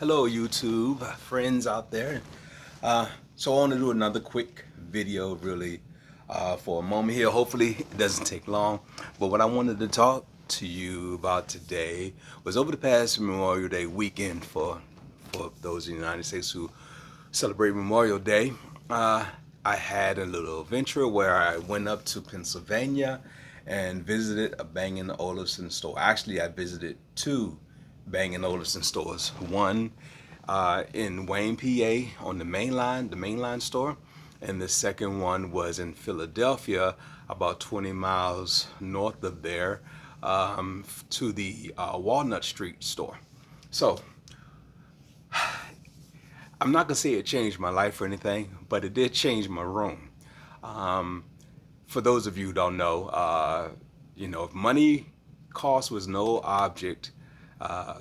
Hello YouTube friends out there. So I want to do another quick video really for a moment here. Hopefully it doesn't take long. But what I wanted to talk to you about today was over the past Memorial Day weekend for those in the United States who celebrate Memorial Day. Uh, I had a little adventure where I went up to Pennsylvania and visited a Bang Olufsen store. Actually, I visited two Bang Olufsen stores. One in Wayne, PA, on the Mainline store, and the second one was in Philadelphia, about 20 miles north of there, to the Walnut Street store. So I'm not gonna say it changed my life or anything, but it did change my room. Um, for those of you who don't know, if money cost was no object,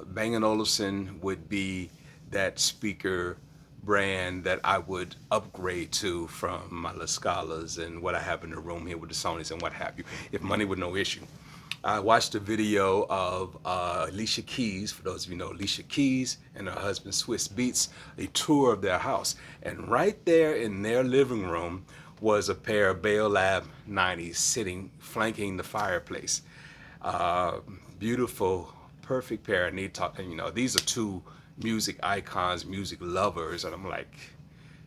Bang& Olufsen would be that speaker brand that I would upgrade to from my La Scalas and what I have in the room here with the Sonys and what have you, if money were no issue. I watched a video of Alicia Keys, for those of you who know Alicia Keys and her husband Swiss Beats, a tour of their house. And right there in their living room was a pair of Beolab 90s sitting, flanking the fireplace. Uh, Beautiful, perfect pair. And they talk, and these are two music icons, music lovers. And I'm like,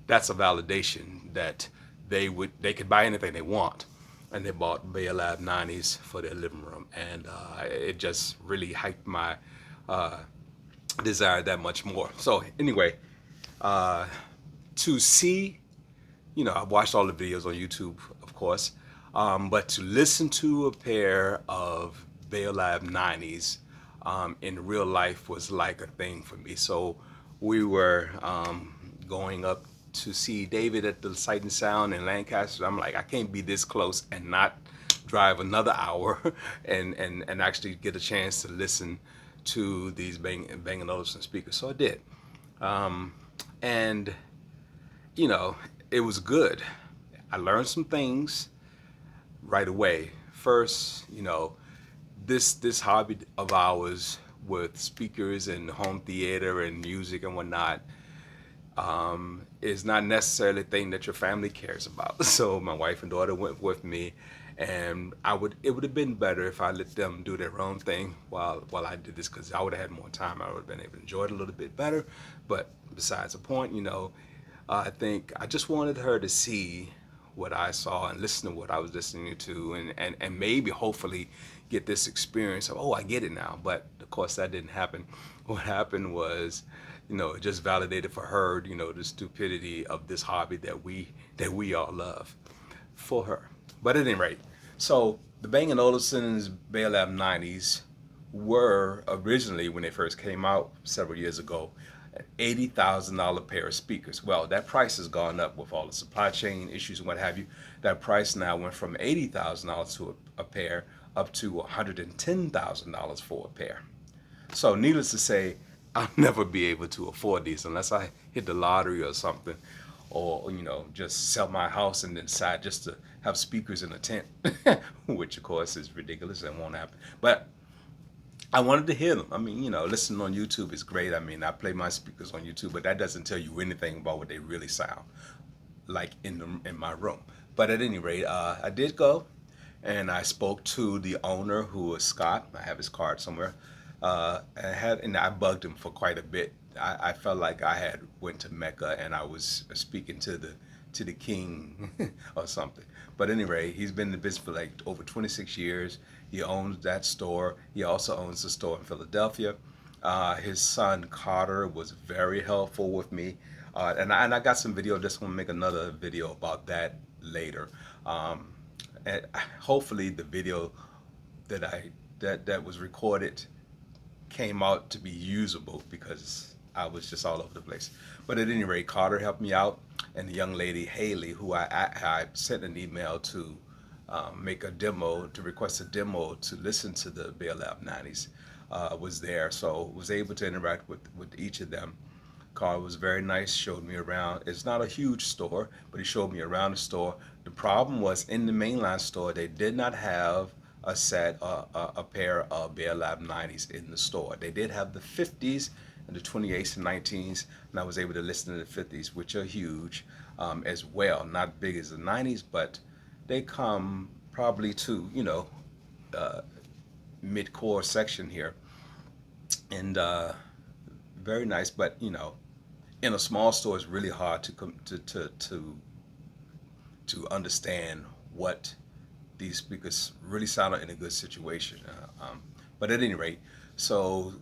that's a validation that they could buy anything they want, and they bought Beolab 90s for their living room, and it just really hyped my uh, desire that much more. So anyway, uh, to see, I've watched all the videos on YouTube, of course, but to listen to a pair of Beolab 90s in real life was like a thing for me. So we were going up to see David at the Sight and Sound in Lancaster. I'm like, I can't be this close and not drive another hour and actually get a chance to listen to these Bang& Olufsen speakers. So I did. Um, and, you know, it was good. I learned some things right away. First, this hobby of ours with speakers and home theater and music and whatnot is not necessarily a thing that your family cares about. So my wife and daughter went with me, and it would have been better if I let them do their own thing while I did this, because I would have had more time. I would have been able to enjoy it a little bit better. But besides the point, I think I just wanted her to see what I saw and listen to what I was listening to, and maybe hopefully get this experience of, oh, I get it now. But of course that didn't happen. What happened was, it just validated for her, the stupidity of this hobby that we all love for her. But at any rate, so the Bang& Olufsen's Beolab 90s were originally, when they first came out several years ago, an $80,000 pair of speakers. Well, that price has gone up with all the supply chain issues and what have you. That price now went from $80,000 to a pair up to $110,000 for a pair. So needless to say, I'll never be able to afford these unless I hit the lottery or something, or just sell my house and then decide just to have speakers in a tent, which of course is ridiculous and won't happen. But I wanted to hear them. I mean, listening on YouTube is great. I mean, I play my speakers on YouTube, but that doesn't tell you anything about what they really sound like in my room. But at any rate, I did go, and I spoke to the owner, who was Scott. I have his card somewhere. And I bugged him for quite a bit. I felt like I had went to Mecca and I was speaking to the king or something. But anyway, he's been in the business for like over 26 years. He owns that store. He also owns the store in Philadelphia. His son Carter was very helpful with me, and I got some video. Just want to make another video about that later. And hopefully the video that was recorded came out to be usable, because I was just all over the place. But at any rate, Carter helped me out, and the young lady Haley, who I sent an email to make a demo, to request a demo to listen to the Beolab 90s, was there, so was able to interact with each of them. Carl was very nice, showed me around. It's not a huge store, but he showed me around the store. The problem was, in the mainline store, they did not have a pair of Beolab 90s in the store. They did have the 50s and the 28s and 19s, and I was able to listen to the 50s, which are huge as well. Not big as the 90s, but they come probably to, mid-core section here, and very nice. But in a small store, it's really hard to understand what these speakers really sounded in a good situation. But at any rate, so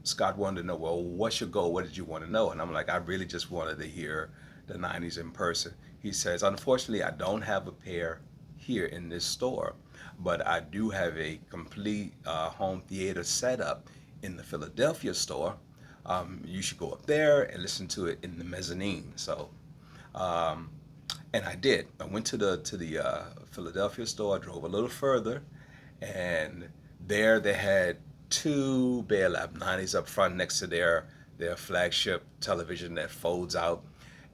Scott wanted to know, well, what's your goal? What did you want to know? And I'm like, I really just wanted to hear the 90s in person. He says, unfortunately, I don't have a pair here in this store, but I do have a complete home theater setup in the Philadelphia store. You should go up there and listen to it in the mezzanine. So, and I did. I went to the Philadelphia store. I drove a little further, and there they had two Beolab 90s up front next to their flagship television that folds out,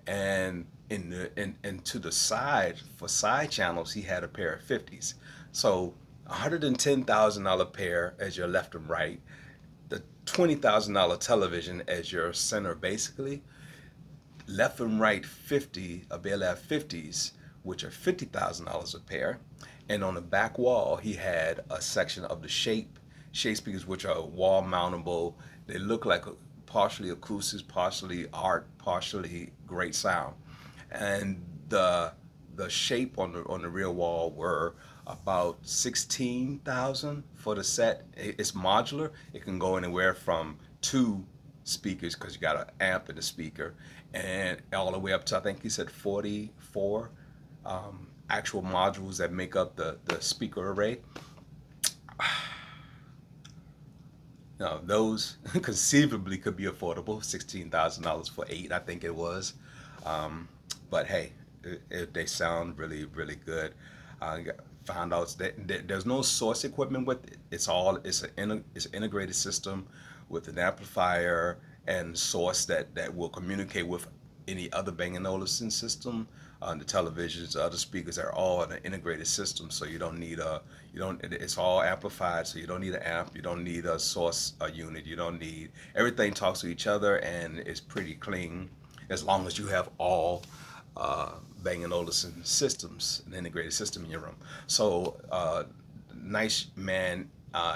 and and to the side for side channels he had a pair of 50s. So $110,000 pair as your left and right, the $20,000 television as your center basically, left and right 50 Beolab 50s, which are $50,000 a pair, and on the back wall he had a section of the shape speakers, which are wall mountable. They look like partially acoustics, partially art, partially great sound, and the shape on the rear wall were about 16,000 for the set. It's modular. It can go anywhere from two speakers, because you got an amp and a speaker, and all the way up to, I think he said, 44 actual modules that make up the speaker array. Now, those conceivably could be affordable. $16,000 for 8, I think it was. But hey, they sound really, really good. Found out that there's no source equipment with it. It's an integrated system with an amplifier and source that will communicate with any other Bang & Olufsen system. The televisions, the other speakers are all in an integrated system, so you don't need it's all amplified, so you don't need an amp, you don't need a source unit, you don't need, everything talks to each other, and it's pretty clean as long as you have all Bang & Olufsen systems, an integrated system in your room. So nice man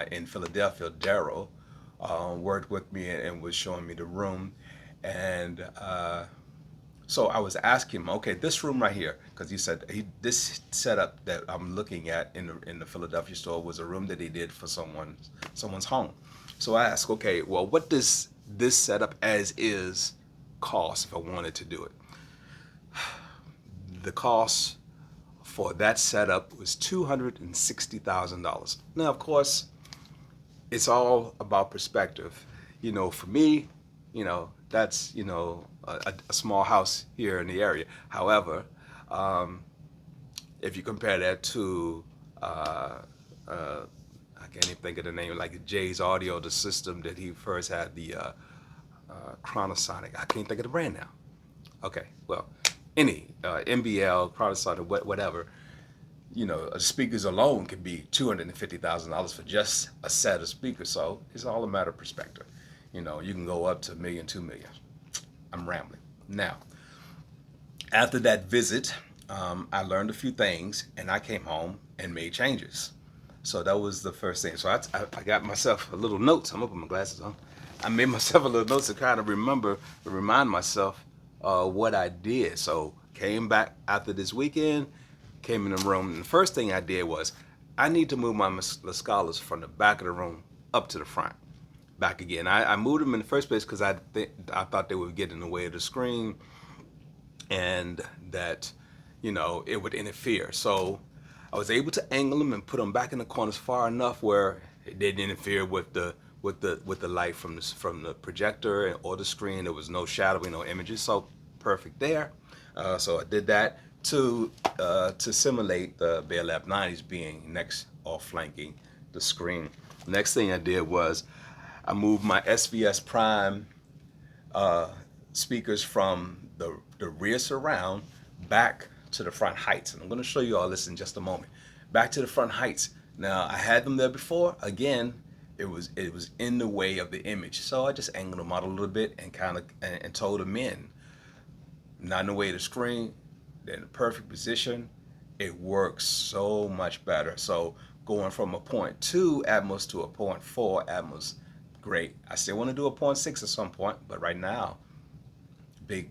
in Philadelphia, Daryl, worked with me and was showing me the room, and so I was asking him, okay, this room right here, because he said this setup that I'm looking at in the Philadelphia store was a room that he did for someone's home. So I asked, okay, well, what does this setup as is cost if I wanted to do it? The cost for that setup was $260,000. Now, of course, it's all about perspective. For me, that's a small house here in the area. However, if you compare that to I can't even think of the name, like Jay's Audio, the system that he first had, the Chronosonic. I can't think of the brand now. Okay, well, any MBL, Chronosonic, whatever. Speakers alone can be $250,000 for just a set of speakers. So it's all a matter of perspective. You can go up to $1 million, $2 million. I'm rambling. Now, after that visit, I learned a few things, and I came home and made changes. So that was the first thing. So I got myself a little notes. I'm gonna put my glasses on. I made myself a little notes to kind of remind myself what I did. So came back after this weekend, came in the room, and the first thing I did was I need to move my Lascalas from the back of the room up to the front. Back again. I moved them in the first place because I thought they would get in the way of the screen, and that it would interfere. So I was able to angle them and put them back in the corners far enough where it didn't interfere with the light from the projector or the screen. There was no shadowing, no images, so perfect there. So I did that to simulate the Beolab 90s being next or flanking the screen. Next thing I did was I moved my SVS Prime speakers from the rear surround back to the front heights. And I'm going to show you all this in just a moment. Back to the front heights. Now I had them there before. Again, it was in the way of the image, so I just angled them out a little bit and kind of and told them in, not in the way of the screen. They're in the perfect position. It works so much better. So going from a point 2 atmos to a point 4 atmos, great. I still want to do a point 6 at some point, but right now, big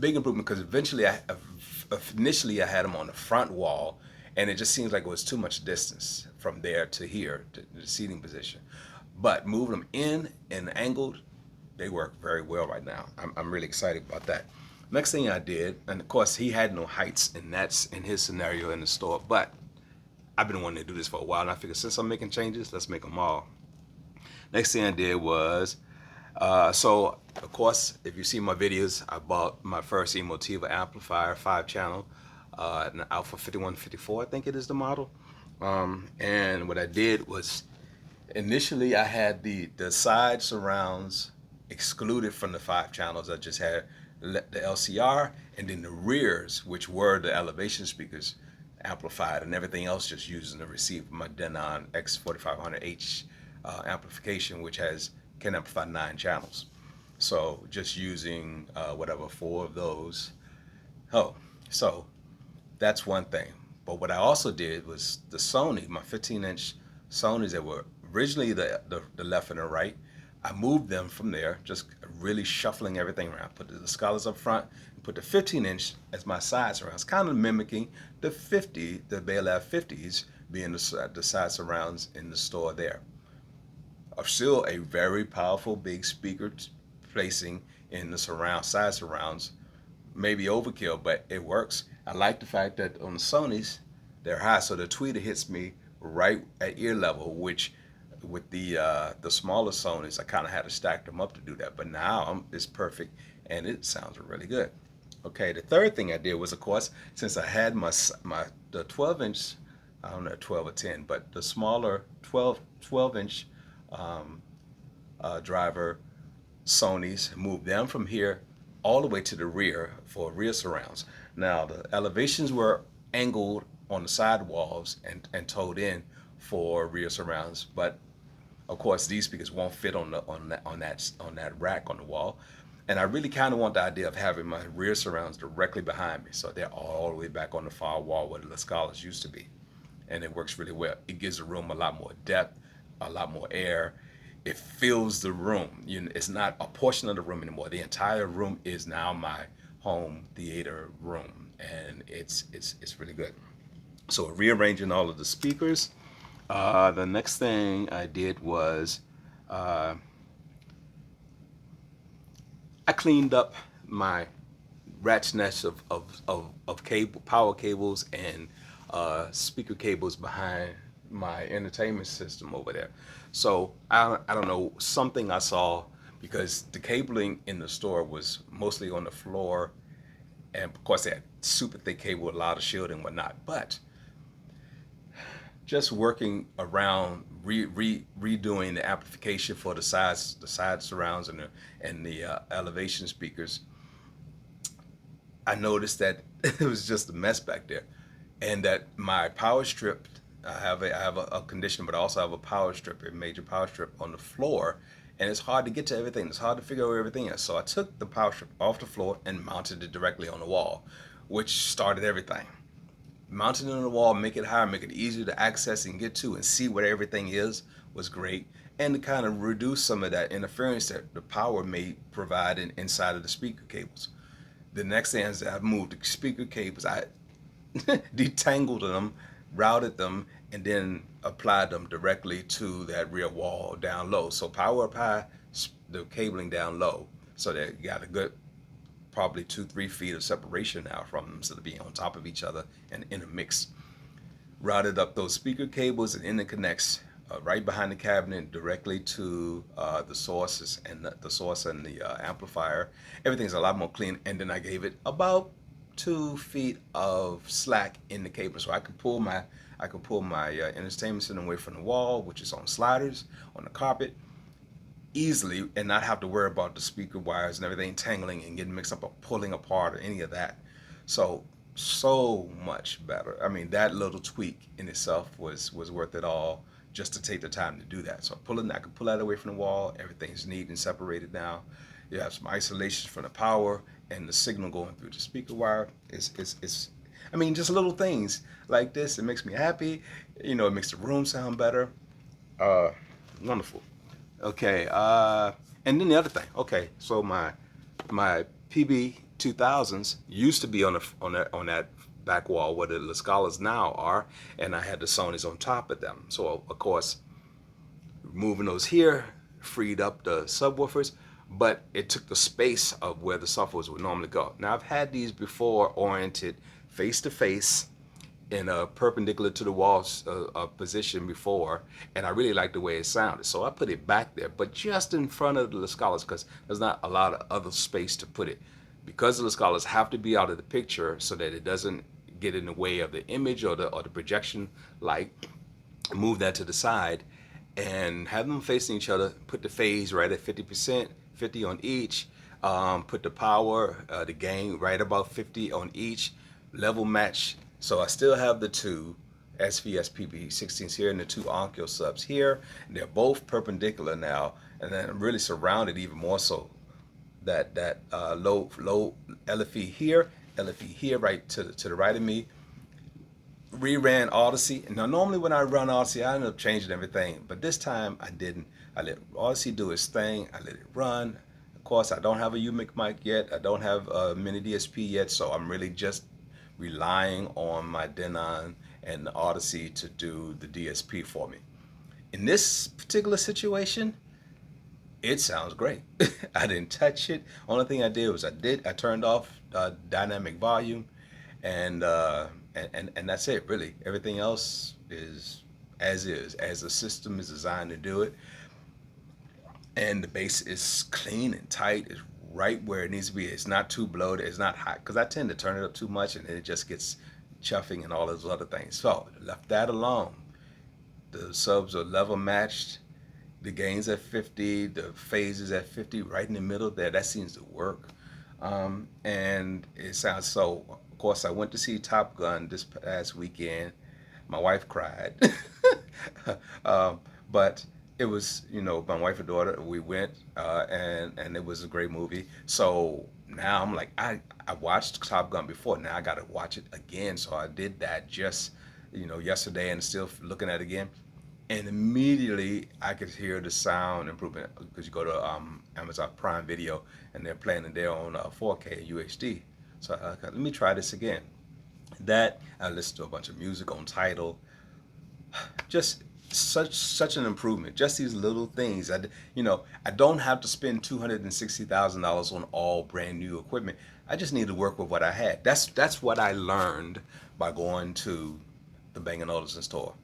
improvement, because initially I had them on the front wall, and it just seems like it was too much distance from there to here to the seating position. But moving them in and angled, they work very well right now. I'm really excited about that. Next thing I did, and of course he had no heights, and that's in his scenario in the store, but I've been wanting to do this for a while, and I figured since I'm making changes, let's make them all. Next thing I did was, so of course, if you see my videos, I bought my first Emotiva amplifier, 5-channel, an Alpha 5154, I think it is the model. And what I did was, initially I had the side surrounds excluded from the 5 channels. I just had the LCR, and then the rears, which were the elevation speakers, amplified, and everything else just using the receiver, my Denon X4500H amplification, which can amplify 9 channels. So just using whatever 4 of those. Oh, so that's one thing. But what I also did was the Sony, my 15-inch Sonys that were originally the left and the right. I moved them from there, just really shuffling everything around. Put the Scholars up front, and put the 15-inch as my side surrounds, kind of mimicking the Beolab 50s being the side surrounds in the store there. Still a very powerful big speaker placing in the side surrounds. Maybe overkill, but it works. I like the fact that on the Sonys, they're high, so the tweeter hits me right at ear level, which with the smaller Sonys, I kind of had to stack them up to do that. But now it's perfect, and it sounds really good. Okay, the third thing I did was, of course, since I had the 12-inch, I don't know, 12 or 10, but the smaller 12-inch driver Sonys, moved them from here all the way to the rear for rear surrounds. Now the elevations were angled on the side walls and towed in for rear surrounds, but of course these speakers won't fit on that rack on the wall. And I really kind of want the idea of having my rear surrounds directly behind me, so they're all the way back on the far wall where the Scholars used to be, and it works really well. It gives the room a lot more depth, a lot more air. It fills the room. It's not a portion of the room anymore. The entire room is now my home theater room, and it's really good. So rearranging all of the speakers. The next thing I did was I cleaned up my rat's nest of power cables and speaker cables behind my entertainment system over there. So I don't know, something I saw, because the cabling in the store was mostly on the floor, and of course they had super thick cable with a lot of shielding and whatnot. But just working around redoing the amplification for the side surrounds and the elevation speakers, I noticed that it was just a mess back there, and that my power strip, I have a condition, but I also have a major power strip on the floor, and it's hard to get to everything. It's hard to figure out where everything is. So I took the power strip off the floor and mounted it directly on the wall, which started everything. Mounting it on the wall, make it higher, make it easier to access and get to and see where everything is, was great. And to kind of reduce some of that interference that the power may provide inside of the speaker cables. The next thing is that I moved the speaker cables. I detangled them, routed them, and then applied them directly to that rear wall down low. So power up high, the cabling down low, so that you got a good probably 2-3 feet of separation now from them, so they're being on top of each other and in a mix. Routed up those speaker cables and interconnects right behind the cabinet directly to the sources and the source and the amplifier. Everything's a lot more clean, and then I gave it about 2 feet of slack in the cable, so I could pull my entertainment center away from the wall, which is on sliders on the carpet, easily, and not have to worry about the speaker wires and everything tangling and getting mixed up or pulling apart or any of that. So so much better. I mean, that little tweak in itself was worth it all just to take the time to do that. So I can pull that away from the wall. Everything's neat and separated now. You have some isolation from the power and the signal going through the speaker wire. It's I mean, just little things like this. It makes me happy. You know, it makes the room sound better. Uh, Wonderful. Okay. And then the other thing. Okay, so my PB 2000s used to be on that back wall where the La Scalas now are, and I had the Sonys on top of them. So of course, moving those here freed up the subwoofers, but it took the space of where the subwoofers would normally go. Now I've had these before oriented face to face in a perpendicular to the walls position before, and I really liked the way it sounded. So I put it back there, but just in front of the La Scalas because there's not a lot of other space to put it. Because the La Scalas have to be out of the picture so that it doesn't get in the way of the image or the projection light, move that to the side and have them facing each other, put the phase right at 50%, 50 on each, put the power, the gain right about 50 on each, level match. So I still have the two SVSPB16s here and the two Onkyo subs here. They're both perpendicular now, and then I'm really surrounded even more so. That low LFE here, right to the right of me. Reran Odyssey. Now normally when I run Odyssey, I end up changing everything, but this time I didn't. I let Odyssey do its thing. I let it run. Of course, I don't have a UMIC mic yet. I don't have a mini DSP yet, so I'm really just relying on my Denon and the Odyssey to do the DSP for me. In this particular situation, it sounds great. I didn't touch it. Only thing I did was I turned off dynamic volume, and that's it really. Everything else is as the system is designed to do it, and the bass is clean and tight. It's right where it needs to be. It's not too bloated. It's not hot because I tend to turn it up too much and then it just gets chuffing and all those other things. So left that alone. The subs are level matched. The gains at 50, the phases at 50, right in the middle there. That seems to work. And it sounds so. Of course, I went to see Top Gun this past weekend. My wife cried. But it was, my wife and daughter, we went, and it was a great movie. So now I'm like, I watched Top Gun before. Now I got to watch it again. So I did that just, yesterday and still looking at it again. And immediately I could hear the sound improvement because you go to Amazon Prime Video and they're playing it there on 4K UHD. So let me try this again. That I listened to a bunch of music on Tidal. Just such an improvement. Just these little things. I don't have to spend $260,000 on all brand new equipment. I just need to work with what I had. That's what I learned by going to the Bang Olufsen store.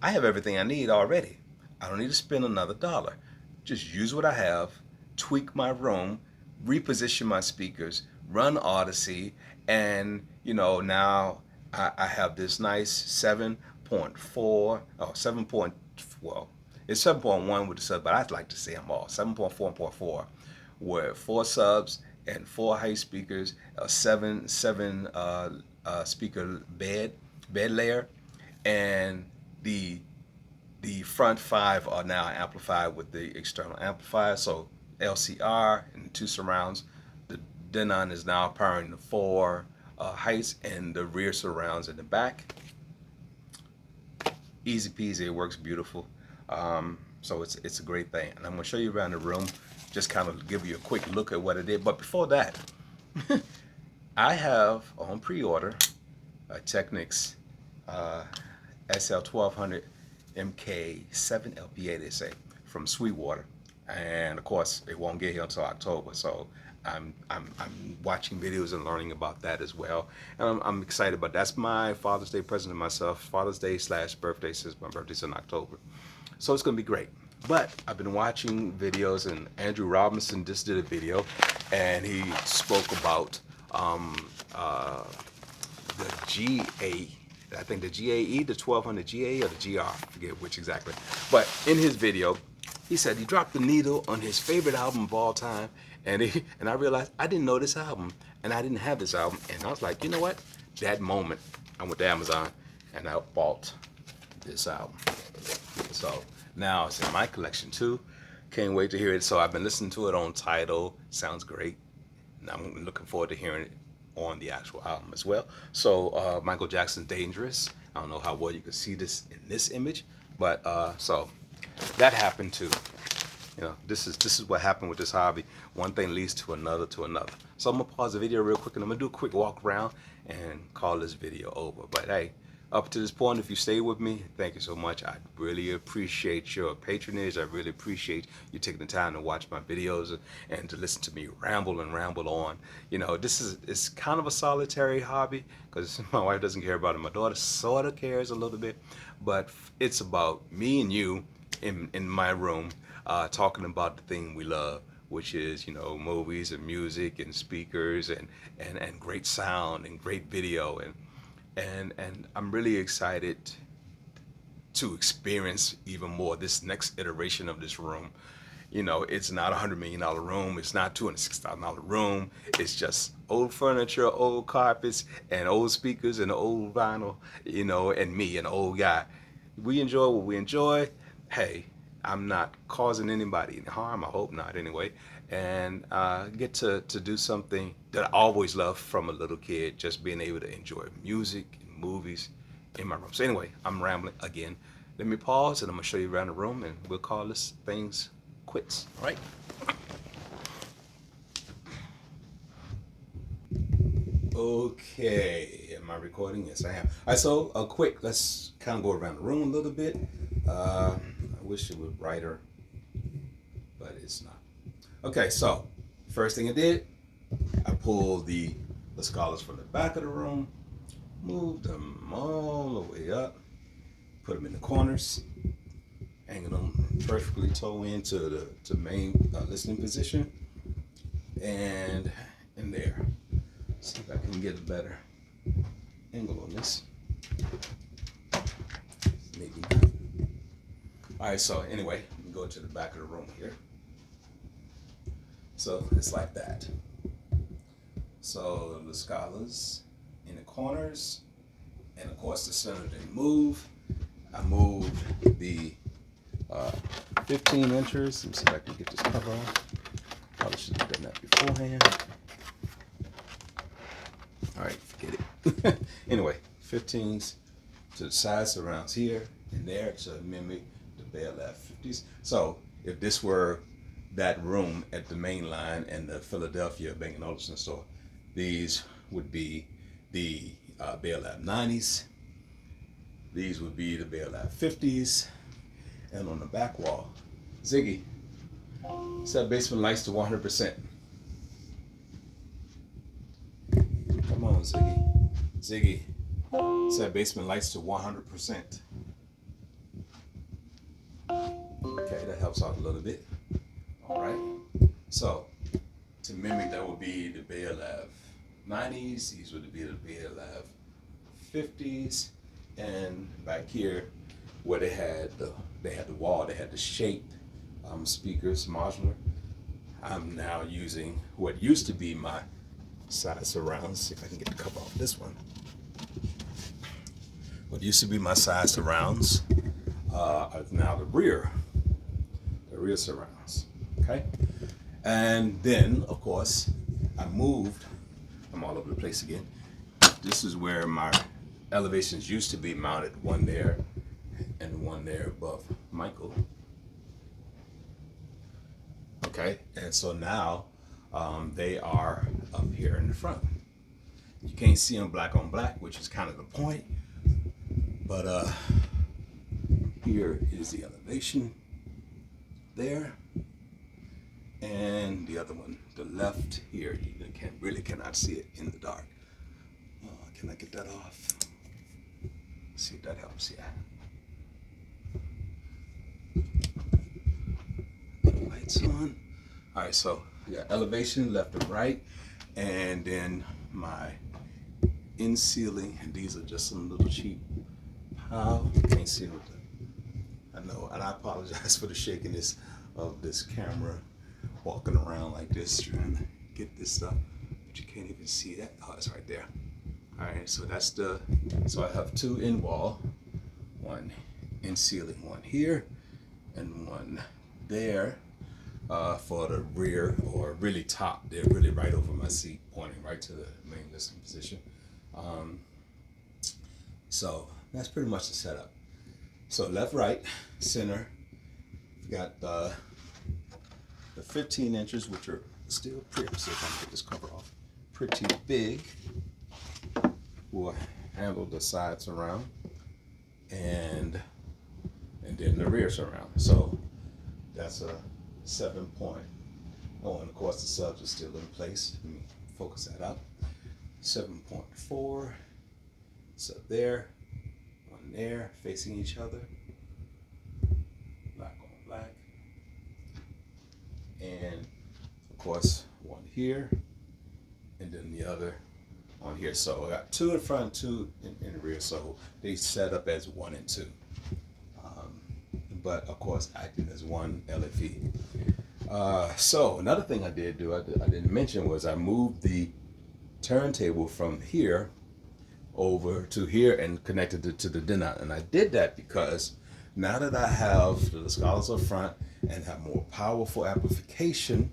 I have everything I need already. I don't need to spend another dollar. Just use what I have, tweak my room, reposition my speakers, run Odyssey, and now I have this nice 7.4, well, it's 7.1 with the sub, but I'd like to say them all. 7.4 and 0.4 with 4 subs and 4 high speakers, a 7 speaker bed layer, and the front 5 are now amplified with the external amplifier, so LCR and 2 surrounds. The Denon is now powering the 4 heights and the rear surrounds in the back. Easy peasy, it works beautiful. So it's a great thing, and I'm going to show you around the room, just kind of give you a quick look at what it did. But before that, I have on pre-order a Technics SL1200 MK7 LPA, they say, from Sweetwater, and of course it won't get here until October. So I'm watching videos and learning about that as well, and I'm excited. But that's my Father's Day present to myself. Father's Day / birthday, since my birthday's in October, so it's gonna be great. But I've been watching videos, and Andrew Robinson just did a video, and he spoke about the GA. I think the GAE, the 1200 GAE or the GR, I forget which exactly. But in his video, he said he dropped the needle on his favorite album of all time, and I realized I didn't know this album. and I didn't have this album, and I was like, you know what? That moment, I went to Amazon and I bought this album. So now it's in my collection too. Can't wait to hear it. So I've been listening to it on Tidal. Sounds great. And I'm looking forward to hearing it on the actual album as well. So Michael Jackson's Dangerous. I don't know how well you can see this in this image, but so that happened too. You know, this is what happened with this hobby. One thing leads to another to another. So I'm gonna pause the video real quick and I'm gonna do a quick walk around and call this video over. But hey, up to this point, if you stay with me, thank you so much. I really appreciate your patronage. I really appreciate you taking the time to watch my videos and to listen to me ramble and ramble on. You know, it's kind of a solitary hobby because my wife doesn't care about it. My daughter sort of cares a little bit, but it's about me and you in my room talking about the thing we love, which is, you know, movies and music and speakers and great sound and great video and I'm really excited to experience even more this next iteration of this room. You know, it's not $100 million room. It's not $260,000 room. It's just old furniture, old carpets, and old speakers and old vinyl, you know, and me, an old guy. We enjoy what we enjoy. Hey, I'm not causing anybody any harm. I hope not anyway. And get to do something that I always loved from a little kid, just being able to enjoy music and movies in my room. So anyway, I'm rambling again. Let me pause and I'm gonna show you around the room and we'll call this things quits, all right? Okay, am I recording? Yes, I am. All right, so quick, let's kind of go around the room a little bit. I wish it was brighter, but it's not. Okay, so first thing I did, I pulled the scholars from the back of the room, moved them all the way up, put them in the corners, hanging them perfectly toe into the main listening position, and in there. See if I can get a better angle on this. Maybe not. All right, so anyway, we go to the back of the room here. So it's like that. So the scholars in the corners, and of course the center didn't move. I moved the 15 inches. Let me see if I can get this cover on. Probably should have done that beforehand. All right, forget it. Anyway, 15s to the side surrounds here and there to mimic the Beolab 50s. So if this were that room at the Mainline and the Philadelphia Bang Olufsen store, these would be the Beolab 90s. These would be the Beolab 50s. And on the back wall, Ziggy, set basement lights to 100%. Come on, Ziggy. Ziggy, set basement lights to 100%. Okay, that helps out a little bit. All right. So, to mimic, that would be the Beolab 90s. These would be the Beolab 50s. And back here, where they had the wall, they had the shaped speakers, modular. I'm now using what used to be my side surrounds. See if I can get the cover off this one. What used to be my side surrounds are now the rear surrounds. Okay, and then of course I'm all over the place again. This is where my elevations used to be mounted, one there and one there above Michael. Okay, and so now they are up here in the front. You can't see them black on black, which is kind of the point, but here is the elevation there, and the other one, the left here, you cannot see it in the dark. Can I get that off? See if that helps. Yeah. Lights on. All right, so yeah, elevation left and right, and then my in ceiling. And these are just some little cheap. Can't see with the. I know, and I apologize for the shakiness of this camera, walking around like this, trying to get this stuff but you can't even see that. Oh, it's right there. All right, so so I have two in wall, one in ceiling, one here, and one there for the rear, or really top. They're really right over my seat, pointing right to the main listening position. So that's pretty much the setup. So left, right, center. Got the 15 inches, which are still pretty. See if I can get this cover off. Pretty big. We'll handle the side surround and then the rear surround. So that's a 7 point. Oh, and of course the subs are still in place. Let me focus that out. 7.4. So there, one there, facing each other. Black on black. And of course one here, and then the other on here. So I got two in front, two in the rear. So they set up as 1 and 2. But of course acting as one LFE. So another thing I did do, I didn't mention, was I moved the turntable from here over to here and connected it to the dinner. And I did that because now that I have the scholars up front and have more powerful amplification,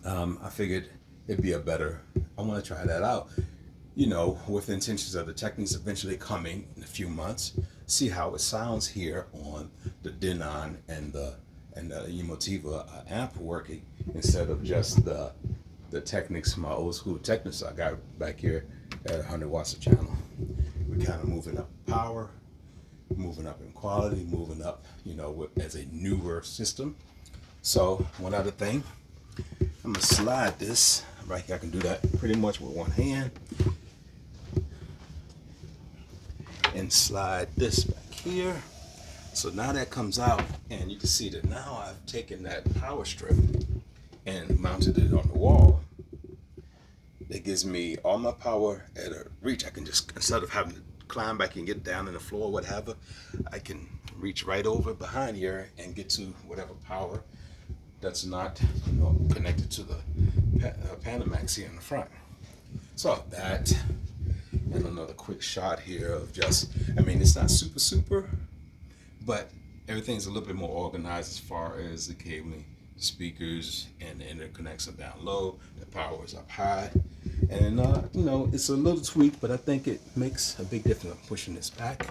I figured it'd be a better, I want to try that out, you know, with the intentions of the Technics eventually coming in a few months, see how it sounds here on the Denon and the Emotiva amp working, instead of just the Technics, my old school Technics I got back here at 100 watts a channel. We're kind of moving up power, moving up in quality, moving up, you know, as a newer system. So one other thing, I'm gonna slide this right here. I can do that pretty much with one hand, and slide this back here. So now that comes out, and you can see that now I've taken that power strip and mounted it on the wall. That gives me all my power at a reach. I can just, instead of having to climb back and get down in the floor, whatever, I can reach right over behind here and get to whatever power that's not, you know, connected to the Panamax here in the front. So that, and another quick shot here of just, I mean, it's not super, but everything's a little bit more organized as far as the cabling, speakers, and the interconnects are down low, the power is up high, and you know, it's a little tweak, but I think it makes a big difference. I'm pushing this back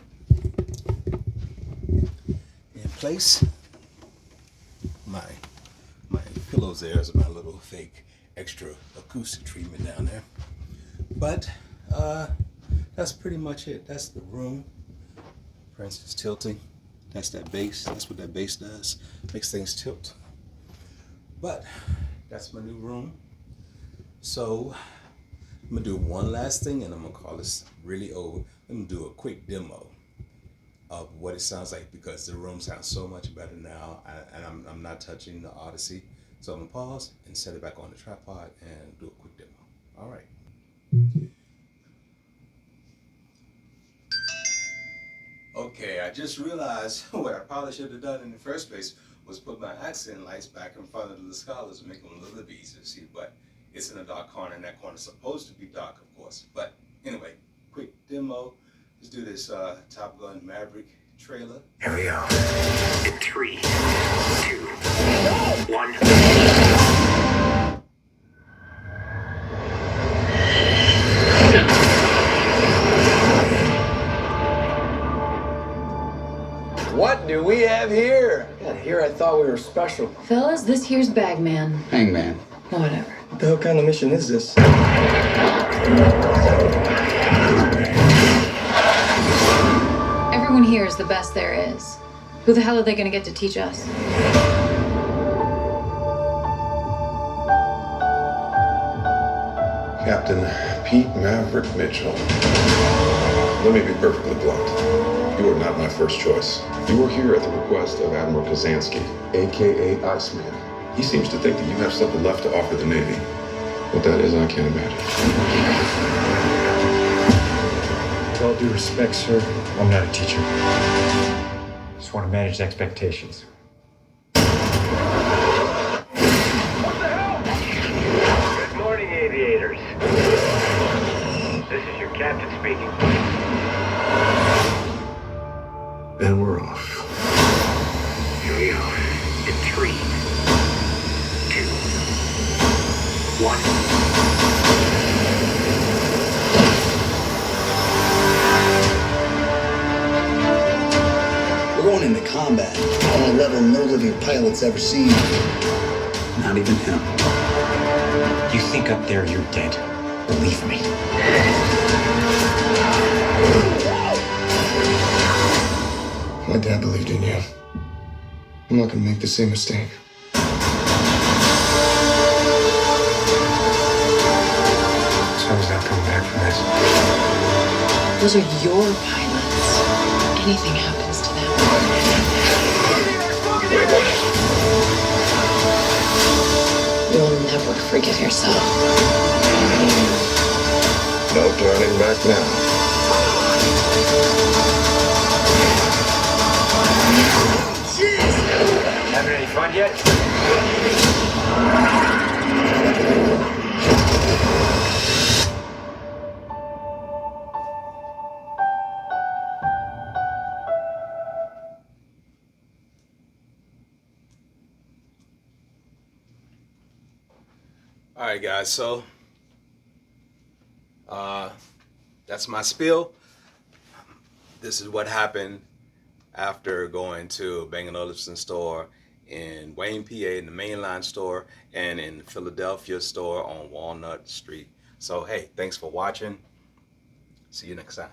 in place. My pillows there is my little fake extra acoustic treatment down there, but that's pretty much it. That's the room. For instance, tilting. That's that bass. That's what that bass does. Makes things tilt. But that's my new room. So I'm gonna do one last thing, and I'm gonna call this really over. I'm gonna do a quick demo of what it sounds like, because the room sounds so much better now, and I'm not touching the Odyssey. So I'm gonna pause and set it back on the tripod and do a quick demo. All right. Okay, I just realized what I probably should have done in the first place was put my accent lights back in front of the scholars and make them a little bit easier to see, but it's in a dark corner, and that corner's supposed to be dark, of course. But anyway, quick demo. Let's do this Top Gun Maverick trailer. Here we go. In 3, 2, 1. What do we have here? God, here I thought we were special. Fellas, this here's Bagman. Hangman. Whatever. What the hell kind of mission is this? Everyone here is the best there is. Who the hell are they gonna get to teach us? Captain Pete Maverick Mitchell. Let me be perfectly blunt. You are not my first choice. You are here at the request of Admiral Kazansky, a.k.a. Iceman. He seems to think that you have something left to offer the Navy. What that is, I can't imagine. With all due respect, sir, I'm not a teacher. Just want to manage expectations. Good morning, aviators. 1. We're going into combat on a level no living pilot's ever seen. Not even him. You think up there you're dead? Believe me. My dad believed in you. I'm not gonna make the same mistake. So he's not coming back from this. Those are your pilots. Anything happens to them. You'll never forgive yourself. No turning back now. Having any fun yet? All right, guys. So that's my spiel. This is what happened after going to Bang Olufsen store in Wayne, PA, in the Mainline store, and in the Philadelphia store on Walnut Street. So hey, thanks for watching. See you next time.